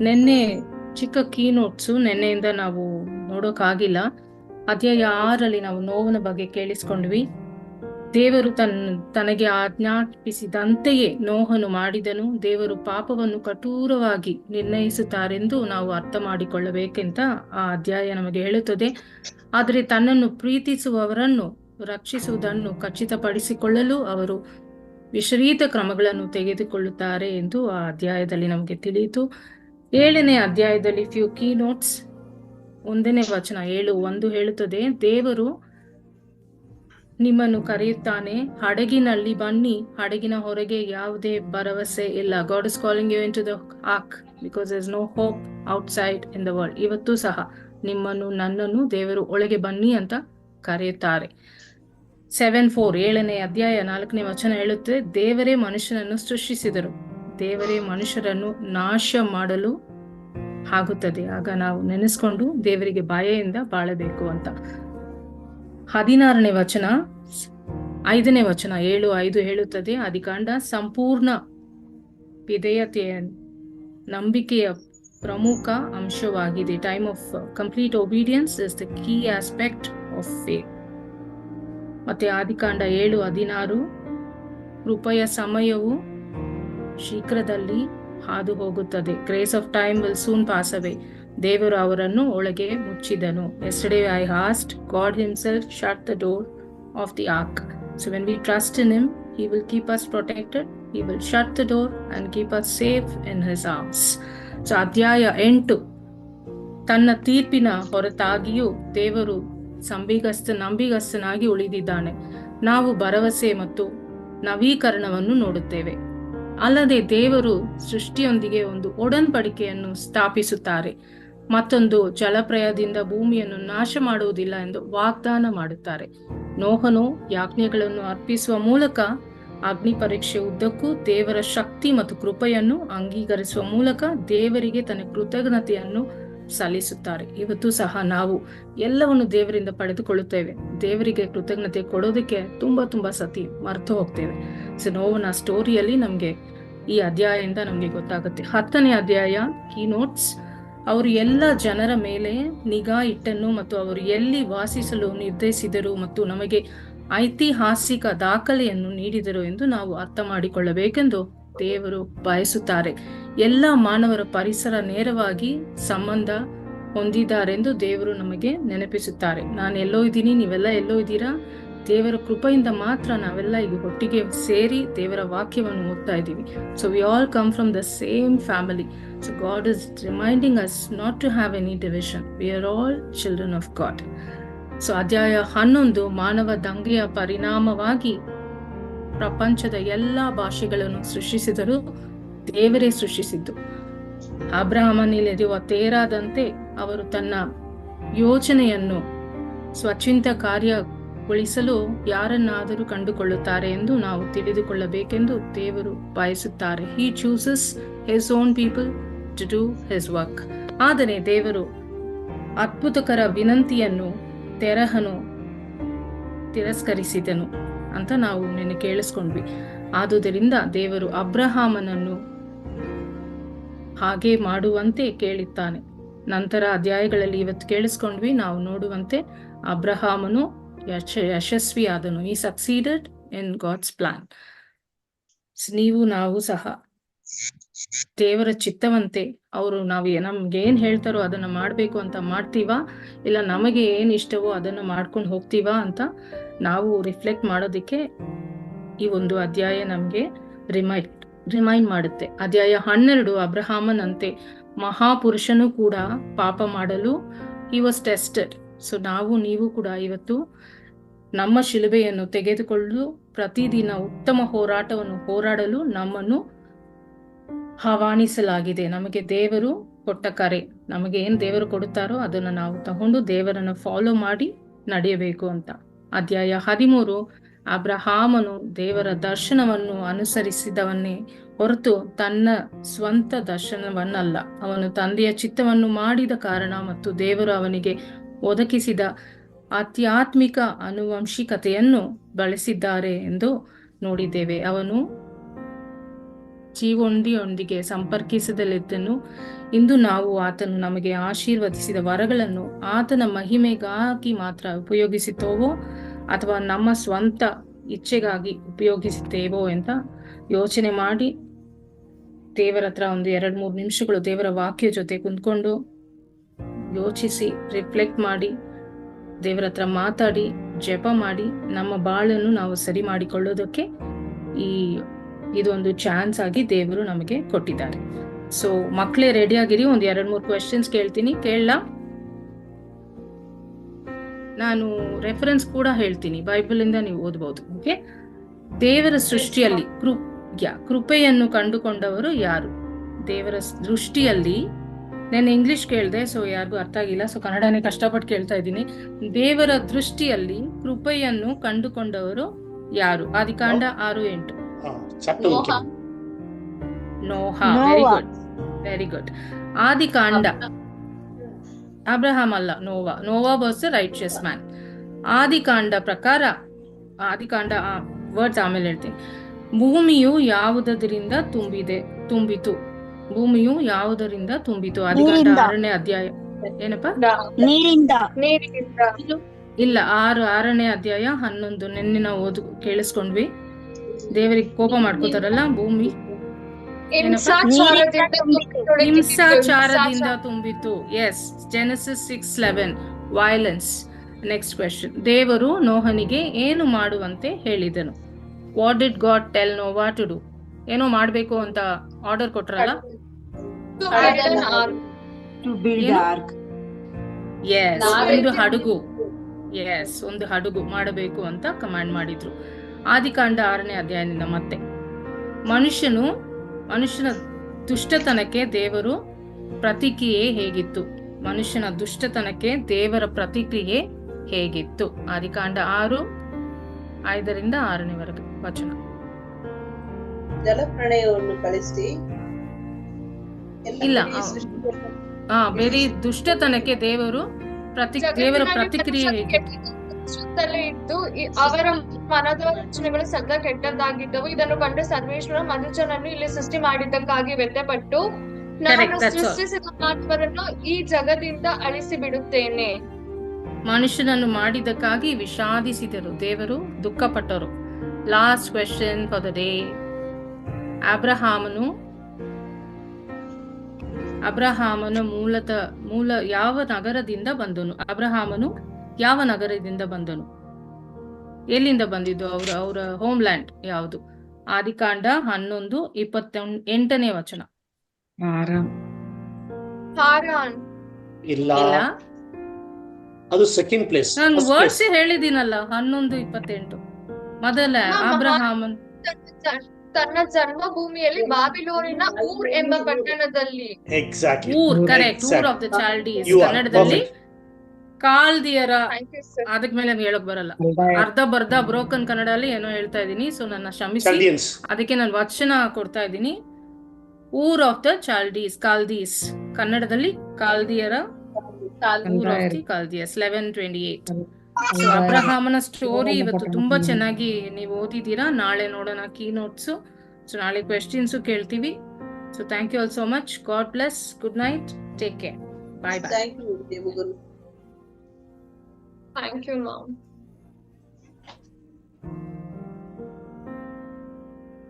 ನಿನ್ನೆ ಚಿಕ್ಕ key notes ನಿನ್ನೆಯಿಂದ ನಾವು ನೋಡೋಕ್ಕಾಗಿಲ್ಲ. ಅಧ್ಯಾಯ 6 ನಾವು ನೋವಿನ ಬಗ್ಗೆ ಕೇಳಿಸ್ಕೊಂಡ್ವಿ. ದೇವರು ತನಗೆ ಆಜ್ಞಾಪಿಸಿದಂತೆಯೇ ನೋಹನು ಮಾಡಿದನು. ದೇವರು ಪಾಪವನ್ನು ಕಠೋರವಾಗಿ ನಿರ್ಣಯಿಸುತ್ತಾರೆಂದು ನಾವು ಅರ್ಥ ಮಾಡಿಕೊಳ್ಳಬೇಕೆಂತ ಆ ಅಧ್ಯಾಯ ನಮಗೆ ಹೇಳುತ್ತದೆ. ಆದರೆ ತನ್ನನ್ನು ಪ್ರೀತಿಸುವವರನ್ನು ರಕ್ಷಿಸುವುದನ್ನು ಖಚಿತಪಡಿಸಿಕೊಳ್ಳಲು ಅವರು ವಿಪರೀತ ಕ್ರಮಗಳನ್ನು ತೆಗೆದುಕೊಳ್ಳುತ್ತಾರೆ ಎಂದು ಆ ಅಧ್ಯಾಯದಲ್ಲಿ ನಮಗೆ ತಿಳಿಯಿತು. 7ನೇ ಅಧ್ಯಾಯದಲ್ಲಿ ಫ್ಯೂ ಕೀ ನೋಟ್ಸ್. 1ನೇ ವಚನ 7:1 ಹೇಳುತ್ತದೆ, ದೇವರು ನಿಮ್ಮನ್ನು ಕರೆಯುತ್ತಾನೆ, ಹಡಗಿನಲ್ಲಿ ಬನ್ನಿ, ಹಡಗಿನ ಹೊರಗೆ ಯಾವುದೇ ಭರವಸೆ ಇಲ್ಲ. God is calling you into the ark because there is no hope outside in the world. ಇವತ್ತು ಸಹ ನಿಮ್ಮನ್ನು ನನ್ನನ್ನು ದೇವರು ಒಳಗೆ ಬನ್ನಿ ಅಂತ ಕರೆಯುತ್ತಾರೆ. 7:4 7ನೇ ಅಧ್ಯಾಯ 4ನೇ ವಚನ ಹೇಳುತ್ತದೆ, ದೇವರೇ ಮನುಷ್ಯನನ್ನು ಸೃಷ್ಟಿಸಿದರು, ದೇವರೇ ಮನುಷ್ಯರನ್ನು ನಾಶ ಮಾಡಲು ಆಗುತ್ತದೆ. ಆಗ ನಾವು ನೆನೆಸ್ಕೊಂಡು ದೇವರಿಗೆ ಭಯದಿಂದ ಬಾಳಬೇಕು ಅಂತ. 16ನೇ ವಚನ 5ನೇ ವಚನ 7:5 ಹೇಳುತ್ತದೆ, ಆದಿಕಾಂಡ ಸಂಪೂರ್ಣ ವಿಧೇಯತೆಯ ನಂಬಿಕೆಯ ಪ್ರಮುಖ ಅಂಶವಾಗಿದೆ. Time of complete obedience is the key aspect of faith. ಮತ್ತೆ ಆದಿಕಾಂಡ 7:16 ಕೃಪೆಯ ಸಮಯವು ಶೀಘ್ರದಲ್ಲಿ ಹಾದು ಹೋಗುತ್ತದೆ. Grace of time will soon pass ಅವೇ. ದೇವರು ಅವರನ್ನು ಒಳಗೆ ಮುಚ್ಚಿದನು. Yesterday I asked, God himself shut the door of the ark. So when we trust in him, he will keep us protected. He will shut the door and keep us safe in his arms. So ಅಧ್ಯಾಯ 8 ತನ್ನ ತೀರ್ಪಿನ ಹೊರತಾಗಿಯೂ ದೇವರು ನಂಬಿಗಸ್ತನಾಗಿ ಉಳಿದಿದ್ದಾನೆ. ನಾವು ಭರವಸೆ ಮತ್ತು ನವೀಕರಣವನ್ನು ನೋಡುತ್ತೇವೆ. ಅಲ್ಲದೆ ದೇವರು ಸೃಷ್ಟಿಯೊಂದಿಗೆ ಒಂದು ಒಡன்பಡಿಕೆಯನ್ನು ಸ್ಥಾಪಿಸುತ್ತಾರೆ. ಮತ್ತೊಂದು ಜಲಪ್ರಯದಿಂದ ಭೂಮಿಯನ್ನು ನಾಶ ಮಾಡುವುದಿಲ್ಲ ಎಂದು ವಾಗ್ದಾನ ಮಾಡುತ್ತಾರೆ. ನೋಹನು ಯಾಜ್ಞೆಗಳನ್ನು ಅರ್ಪಿಸುವ ಮೂಲಕ ಅಗ್ನಿ ಪರೀಕ್ಷೆ ಉದ್ದಕ್ಕೂ ದೇವರ ಶಕ್ತಿ ಮತ್ತು ಕೃಪೆಯನ್ನು ಅಂಗೀಕರಿಸುವ ಮೂಲಕ ದೇವರಿಗೆ ತನ್ನ ಕೃತಜ್ಞತೆಯನ್ನು ಸಲ್ಲಿಸುತ್ತಾರೆ. ಇವತ್ತು ಸಹ ನಾವು ಎಲ್ಲವನ್ನು ದೇವರಿಂದ ಪಡೆದುಕೊಳ್ಳುತ್ತೇವೆ. ದೇವರಿಗೆ ಕೃತಜ್ಞತೆ ಕೊಡೋದಕ್ಕೆ ತುಂಬಾ ಸತಿ ಮರೆತು ಹೋಗ್ತೇವೆ. ಸೊ ನೋವನ ಸ್ಟೋರಿಯಲ್ಲಿ ನಮ್ಗೆ ಈ ಅಧ್ಯಾಯದಿಂದ ನಮ್ಗೆ ಗೊತ್ತಾಗುತ್ತೆ. 10ನೇ ಅಧ್ಯಾಯ ಕೀ ನೋಟ್ಸ್. ಅವರು ಎಲ್ಲ ಜನರ ಮೇಲೆ ನಿಗಾ ಇಟ್ಟನು ಮತ್ತು ಅವರು ಎಲ್ಲಿ ವಾಸಿಸಲು ನಿರ್ಧರಿಸಿದರು ಮತ್ತು ನಮಗೆ ಐತಿಹಾಸಿಕ ದಾಖಲೆಯನ್ನು ನೀಡಿದರು ಎಂದು ನಾವು ಅರ್ಥ ಮಾಡಿಕೊಳ್ಳಬೇಕೆಂದು ದೇವರು ಬಯಸುತ್ತಾರೆ. ಎಲ್ಲ ಮಾನವರ ಪರಿಸರ ನೇರವಾಗಿ ಸಂಬಂಧ ಹೊಂದಿದ್ದಾರೆಂದು ದೇವರು ನಮಗೆ ನೆನಪಿಸುತ್ತಾರೆ. ನಾನು ಎಲ್ಲೋ ಇದ್ದೀನಿ, ನೀವೆಲ್ಲ ಎಲ್ಲೋ ಇದ್ದೀರಾ. ದೇವರ ಕೃಪೆಯಿಂದ ಮಾತ್ರ ನಾವೆಲ್ಲ ಈಗ ಒಟ್ಟಿಗೆ ಸೇರಿ ದೇವರ ವಾಕ್ಯವನ್ನು ಓದ್ತಾ ಇದ್ದೀವಿ. So we all come from the same family. So God is reminding us not to have any division. We are all children of God. So ಅಧ್ಯಾಯ 11 ಮಾನವ ದಂಗೆಯ ಪರಿಣಾಮವಾಗಿ ಪ್ರಪಂಚದ ಎಲ್ಲಾ ಭಾಷೆಗಳನ್ನು ಸೃಷ್ಟಿಸಿದರು. ದೇವರೇ ಸೃಷ್ಟಿಸಿದ್ದು. ಅಬ್ರಹಾಮನಲ್ಲಿರುವ ತೇರಾದಂತೆ ಅವರು ತನ್ನ ಯೋಚನೆಯನ್ನು ಸ್ವಚಿಂತ ಕಾರ್ಯಗೊಳಿಸಲು ಯಾರನ್ನಾದರೂ ಕಂಡುಕೊಳ್ಳುತ್ತಾರೆ ಎಂದು ನಾವು ತಿಳಿದುಕೊಳ್ಳಬೇಕೆಂದು ದೇವರು ಬಯಸುತ್ತಾರೆ. He chooses his own people to do his work. ಆದರೆ ದೇವರು ಅದ್ಭುತಕರ ವಿನಂತಿಯನ್ನು ತೆರಹನು ತಿರಸ್ಕರಿಸಿದನು ಅಂತ ನಾವು ನಿನ್ನೆ ಕೇಳಿಸ್ಕೊಂಡ್ವಿ. ಆದುದರಿಂದ ದೇವರು ಅಬ್ರಹಾಮನನ್ನು ಹಾಗೆ ಮಾಡುವಂತೆ ಕೇಳುತ್ತಾನೆ. ನಂತರ ಅಧ್ಯಾಯಗಳಲ್ಲಿ ಇವತ್ತು ಕೇಳಿಸ್ಕೊಂಡ್ವಿ, ನಾವು ನೋಡುವಂತೆ ಅಬ್ರಹಾಮನು ಯಶಸ್ವಿಯಾದನು. ಈ ಸಕ್ಸೀಡೆಡ್ ಇನ್ ಗಾಡ್ಸ್ ಪ್ಲಾನ್. ನಾವು ಸಹ ದೇವರ ಚಿತ್ತವಂತೆ ಅವರು ನಮ್ಗೆ ಏನ್ ಹೇಳ್ತಾರೋ ಅದನ್ನ ಮಾಡ್ಬೇಕು ಅಂತ ಮಾಡ್ತೀವಾ, ಇಲ್ಲ ನಮಗೆ ಏನ್ ಇಷ್ಟವೋ ಅದನ್ನ ಮಾಡ್ಕೊಂಡು ಹೋಗ್ತೀವಾ ಅಂತ ನಾವು ರಿಫ್ಲೆಕ್ಟ್ ಮಾಡೋದಿಕ್ಕೆ ಈ ಒಂದು ಅಧ್ಯಾಯ ನಮ್ಗೆ ರಿಮೈಂಡ್ ಮಾಡುತ್ತೆ. ಅಧ್ಯಾಯ 12 ಅಬ್ರಹಾಮನಂತೆ ಮಹಾಪುರುಷನು ಕೂಡ ಪಾಪ ಮಾಡಲು he was tested. ಸೊ ನೀವು ಕೂಡ ಇವತ್ತು ನಮ್ಮ ಶಿಲುಬೆಯನ್ನು ತೆಗೆದುಕೊಳ್ಳಲು ಪ್ರತಿದಿನ ಉತ್ತಮ ಹೋರಾಟವನ್ನು ಹೋರಾಡಲು ನಮ್ಮನ್ನು ಆಹ್ವಾನಿಸಲಾಗಿದೆ. ನಮಗೆ ದೇವರು ಕೊಟ್ಟ ಕರೆ, ನಮಗೆ ಏನ್ ದೇವರು ಕೊಡುತ್ತಾರೋ ಅದನ್ನು ನಾವು ತಗೊಂಡು ದೇವರನ್ನು ಫಾಲೋ ಮಾಡಿ ನಡೆಯಬೇಕು ಅಂತ. ಅಧ್ಯಾಯ 13 ಅಬ್ರಹಾಮನು ದೇವರ ದರ್ಶನವನ್ನು ಅನುಸರಿಸಿದವನ್ನೇ ಹೊರತು ತನ್ನ ಸ್ವಂತ ದರ್ಶನವನ್ನಲ್ಲ. ಅವನು ತಂದೆಯ ಚಿತ್ತವನ್ನು ಮಾಡಿದ ಕಾರಣ ಮತ್ತು ದೇವರು ಅವನಿಗೆ ಒದಗಿಸಿದ ಆಧ್ಯಾತ್ಮಿಕ ಆನುವಂಶಿಕತೆಯನ್ನು ಬಳಸಿದ್ದಾರೆ ಎಂದು ನೋಡಿದ್ದೇವೆ. ಅವನು ಜೀವೊಂದಿಯೊಂದಿಗೆ ಸಂಪರ್ಕಿಸದಲ್ಲಿದ್ದನು. ಇಂದು ನಾವು ಆತನು ನಮಗೆ ಆಶೀರ್ವದಿಸಿದ ವರಗಳನ್ನು ಆತನ ಮಹಿಮೆಗಾಗಿ ಮಾತ್ರ ಉಪಯೋಗಿಸುತ್ತೇವೋ ಅಥವಾ ನಮ್ಮ ಸ್ವಂತ ಇಚ್ಛೆಗಾಗಿ ಉಪಯೋಗಿಸುತ್ತೇವೋ ಅಂತ ಯೋಚನೆ ಮಾಡಿ ದೇವರ ಹತ್ರ ಒಂದು 2-3 ನಿಮಿಷಗಳು ದೇವರ ವಾಕ್ಯ ಜೊತೆ ಕುಂತ್ಕೊಂಡು ಯೋಚಿಸಿ ರಿಫ್ಲೆಕ್ಟ್ ಮಾಡಿ ದೇವರ ಹತ್ರ ಮಾತಾಡಿ ಜಪ ಮಾಡಿ ನಮ್ಮ ಬಾಳನ್ನು ನಾವು ಸರಿ ಮಾಡಿಕೊಳ್ಳೋದಕ್ಕೆ ಇದೊಂದು ಚಾನ್ಸ್ ಆಗಿ ದೇವರು ನಮಗೆ ಕೊಟ್ಟಿದ್ದಾರೆ. ಸೊ ಮಕ್ಕಳೇ ರೆಡಿ ಆಗಿರಿ, ಒಂದು 2-3 ಕ್ವೆಶನ್ಸ್ ಕೇಳ್ತೀನಿ, ಕೇಳಲ್ಲ? ನಾನು ರೆಫರೆನ್ಸ್ ಕೂಡ ಹೇಳ್ತೀನಿ, ಬೈಬಲ್ ಇಂದ ನೀವು ಓದಬಹುದು. ಓಕೆ, ದೇವರ ಸೃಷ್ಟಿಯಲ್ಲಿ ಕೃಪೆಯನ್ನು ಕಂಡುಕೊಂಡವರು ಯಾರು? ದೇವರ ದೃಷ್ಟಿಯಲ್ಲಿ, ನಾನು ಇಂಗ್ಲಿಷ್ ಕೇಳಿದೆ ಸೊ ಯಾರಿಗೂ ಅರ್ಥ ಆಗಿಲ್ಲ, ಸೊ ಕನ್ನಡನೇ ಕಷ್ಟಪಟ್ಟು ಕೇಳ್ತಾ ಇದ್ದೀನಿ. ದೇವರ ದೃಷ್ಟಿಯಲ್ಲಿ ಕೃಪೆಯನ್ನು ಕಂಡುಕೊಂಡವರು ಯಾರು? ಆದಿಕಾಂಡ 6:8. Noah. Very good, very good. ಆದಿಕಾಂಡ, ಅಬ್ರಹಾಂ ಅಲ್ಲ, Noah was the righteous man. ಆದಿಕಾಂಡ ಪ್ರಕಾರ, ಆದಿಕಾಂಡ ವರ್ಡ್ಸ್ ಆಮೇಲೆ ಹೇಳ್ತೀನಿ. ಭೂಮಿಯು ಯಾವುದರಿಂದ ತುಂಬಿತು? ಭೂಮಿಯು ಯಾವುದರಿಂದ ತುಂಬಿತು? ಆದಿಕಾಂಡ 6ನೇ ಅಧ್ಯಾಯ. ಏನಪ್ಪ? ನೀರಿಂದ. ಇಲ್ಲ, 6ನೇ ಅಧ್ಯಾಯ 11. ನಿನ್ನೆ ನಾವು ಕೇಳಿಸ್ಕೊಂಡ್ವಿ. ದೇವರಿಗೆ ಕೋಪ ಮಾಡ್ಕೋತಾರಲ್ಲ, ಭೂಮಿ ಹಿಂಸಾಚಾರದಿಂದ ತುಂಬಿತು. Yes, Genesis 6:11. Violence. Next question. ದೇವರು ನೋಹನಿಗೆ ಏನು ಮಾಡುವಂತೆ ಹೇಳಿದನು? What did God tell Noah to do? ಏನೋ ಮಾಡ್ಬೇಕು ಅಂತ ಆರ್ಡರ್ ಕೊಟ್ರಲ್ಲ? ಒಂದು ಹಡಗು. ಎಸ್, ಒಂದು ಹಡಗು ಮಾಡಬೇಕು ಅಂತ ಕಮಾಂಡ್ ಮಾಡಿದ್ರು. ಆದಿಕಾಂಡ 6ನೇ ಅಧ್ಯಾಯದಿಂದ. ಮತ್ತೆ ಮನುಷ್ಯನ ದುಷ್ಟತನಕ್ಕೆ ದೇವರು ಪ್ರತಿಕ್ರಿಯೆ ಹೇಗಿತ್ತು? ಮನುಷ್ಯನ ದುಷ್ಟತನಕ್ಕೆ ದೇವರ ಪ್ರತಿಕ್ರಿಯೆ ಹೇಗಿತ್ತು? ಆದಿಕಾಂಡ 6:5ರಿಂದ 6ನೇವರೆಗೆ ವಚನ. ಜಲಪ್ರಳಯವನ್ನು ಕಳಿಸಿ ಇಲ್ಲ, ಬೇರೆ ದುಷ್ಟತನಕ್ಕೆ ದೇವರ ಪ್ರತಿಕ್ರಿಯೆ ಹೇಗಿತ್ತು? ಸುತ್ತಲೇ ಇದ್ದು ಅವರ ಮನದ ಯೋಚನೆಗಳು ಸದಾ ಕೆಟ್ಟದ್ದಾಗಿದ್ದವು. ಇದನ್ನು ಕಂಡು ಸರ್ವೇಶ್ವರ ಮನುಷ್ಯನನ್ನು ಇಲ್ಲಿ ಸೃಷ್ಟಿ ಮಾಡಿದ್ದಕ್ಕಾಗಿ ವ್ಯತ್ಯಪಟ್ಟು, ನಾನು ಸೃಷ್ಟಿಸಿದ ಮಾನವರನ್ನು ಈ ಜಗದಿಂದ ಅಳಿಸಿ ಬಿಡುತ್ತೇನೆ. ಮನುಷ್ಯನನ್ನು ಮಾಡಿದ್ದಕ್ಕಾಗಿ ವಿಷಾದಿಸಿದರು, ದೇವರು ದುಃಖಪಟ್ಟರು. Last question for the day. ಅಬ್ರಹಾಮನು ಮೂಲ ಯಾವ ನಗರದಿಂದ ಬಂದನು? ಅಬ್ರಹಾಮನು ಯಾವ ನಗರದಿಂದ ಬಂದನು? ಎಲ್ಲಿಂದ ಬಂದಿದ್ದು? ಅವರ ಹೋಮ್ ಲ್ಯಾಂಡ್ ಯಾವುದು? ಆದಿಕಾಂಡ 11:28ನೇ ವಚನ. ಇಲ್ಲ, ಅದು ಸೆಕೆಂಡ್ ಪ್ಲೇಸ್. ನಾನು ವರ್ಡ್ಸ್ ಹೇಳಿದ್ದೀನಲ್ಲ, 11:28. ಮೊದಲ ಅಬ್ರಹಾಮನ್ ತನ್ನ ಜನ್ಮಭೂಮಿಯಲ್ಲಿ ಬಾಬಿಲೋನಿನ ಊರ್ ಎಂಬ ಪಟ್ಟಣದಲ್ಲಿ. ಎಕ್ಸಾಕ್ಟ್ಲಿ, ಊರ್, ಕರೆಕ್ಟ್. ಊರ್ ಆಫ್ ದ ಚಾಲ್ಡೀಸ್. ಕನ್ನಡದಲ್ಲಿ ಕಾಲ್ದಿಯರ. ಅದಕ್ಕೆ ಹೇಳಕ್ ಬರಲ್ಲ, ಅರ್ಧ ಬರ್ಧ ಬ್ರೋಕನ್ ಕನ್ನಡಲ್ಲಿ ಏನೋ ಹೇಳ್ತಾ ಇದೀನಿ, ಸೊ ನನ್ನ ಕ್ಷಮಿಸಿ. ಅದಕ್ಕೆ ನಾನು ವಚನ ಕೊಡ್ತಾ ಇದ್ದೀನಿ. ಊರ್ ಆಫ್ ದ ಚಾಲ್ಡೀಸ್, ಕಾಲ್ದೀಸ್. ಕನ್ನಡದಲ್ಲಿ ಕಾಲ್ದಿಯರ, Ur of the Chaldeans. 11:28. So ಅಬ್ರಹಾಮನ ಸ್ಟೋರಿ ಇವತ್ತು ತುಂಬಾ ಚೆನ್ನಾಗಿ ನೀವು ಓದಿದ್ದೀರಾ. ನಾಳೆ ನೋಡೋಣ ಕೀ ನೋಟ್ಸ್. ಸೊ ನಾಳೆ ಕ್ವೆಶ್ಚನ್ಸ್ ಕೇಳ್ತೀವಿ. So thank you all so much. God bless. Good night. Take care. Bye bye. Thank you, ma'am.